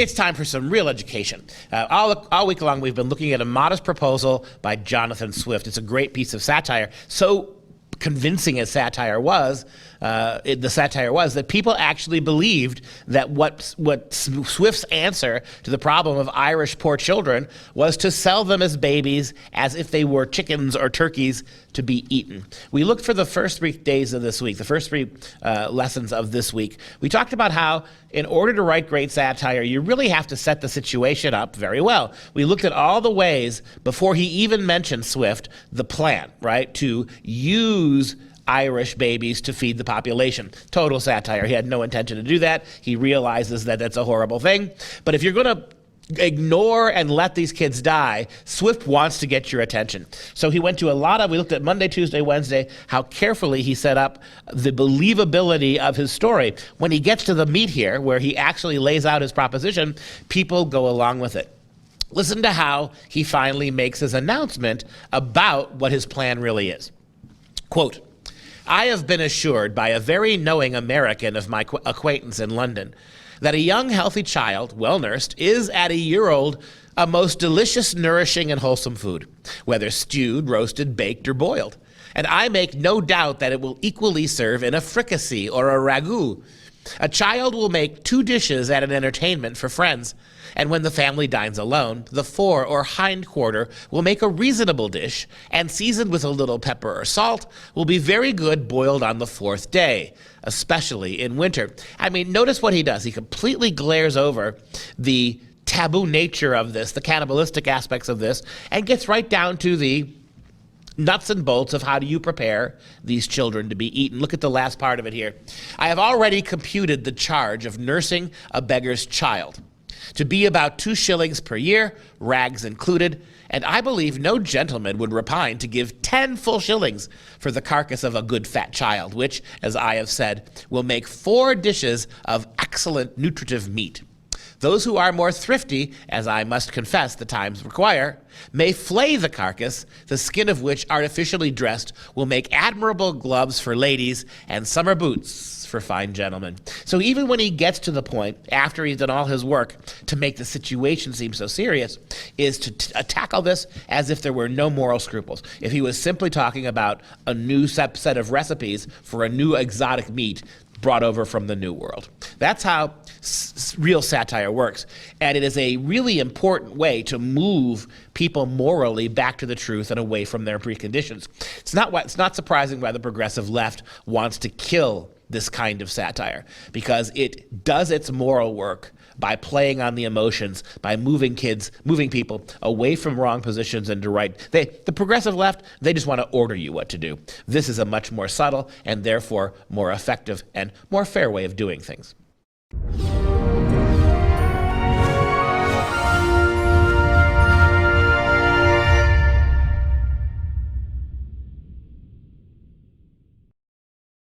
It's time for some real education. All week long, we've been looking at a modest proposal by Jonathan Swift. It's a great piece of satire. So convincing as satire was, the satire was that people actually believed that what Swift's answer to the problem of Irish poor children was to sell them as babies as if they were chickens or turkeys to be eaten. We looked for the first 3 days of this week, the first 3 lessons of this week. We talked about how in order to write great satire, you really have to set the situation up very well. We looked at all the ways, before he even mentioned Swift, the plan, right, to use Irish babies to feed the population. Total satire. He had no intention to do that. He realizes that that's a horrible thing. But if you're going to ignore and let these kids die, Swift wants to get your attention. So he went to we looked at Monday, Tuesday, Wednesday, how carefully he set up the believability of his story. When he gets to the meat here, where he actually lays out his proposition, people go along with it. Listen to how he finally makes his announcement about what his plan really is. Quote, "I have been assured by a very knowing American of my acquaintance in London that a young, healthy child, well-nursed, is at a year old a most delicious, nourishing, and wholesome food, whether stewed, roasted, baked, or boiled. And I make no doubt that it will equally serve in a fricassee or a ragout. A child will make 2 dishes at an entertainment for friends, and when the family dines alone, the fore or hind quarter will make a reasonable dish, and seasoned with a little pepper or salt, will be very good boiled on the 4th day, especially in winter." I mean, notice what he does. He completely glares over the taboo nature of this, the cannibalistic aspects of this, and gets right down to the nuts and bolts of how do you prepare these children to be eaten. Look at the last part of it here. "I have already computed the charge of nursing a beggar's child to be about 2 shillings per year, rags included, and I believe no gentleman would repine to give 10 full shillings for the carcass of a good fat child, which, as I have said, will make 4 dishes of excellent nutritive meat. Those who are more thrifty, as I must confess the times require, may flay the carcass, the skin of which, artificially dressed, will make admirable gloves for ladies and summer boots for fine gentlemen." So even when he gets to the point, after he's done all his work to make the situation seem so serious, is to tackle this as if there were no moral scruples. If he was simply talking about a new set of recipes for a new exotic meat brought over from the New World. That's how real satire works. And it is a really important way to move people morally back to the truth and away from their preconditions. It's not surprising why the progressive left wants to kill this kind of satire, because it does its moral work by playing on the emotions, by moving people away from wrong positions and to right. The progressive left, they just want to order you what to do. This is a much more subtle and therefore more effective and more fair way of doing things.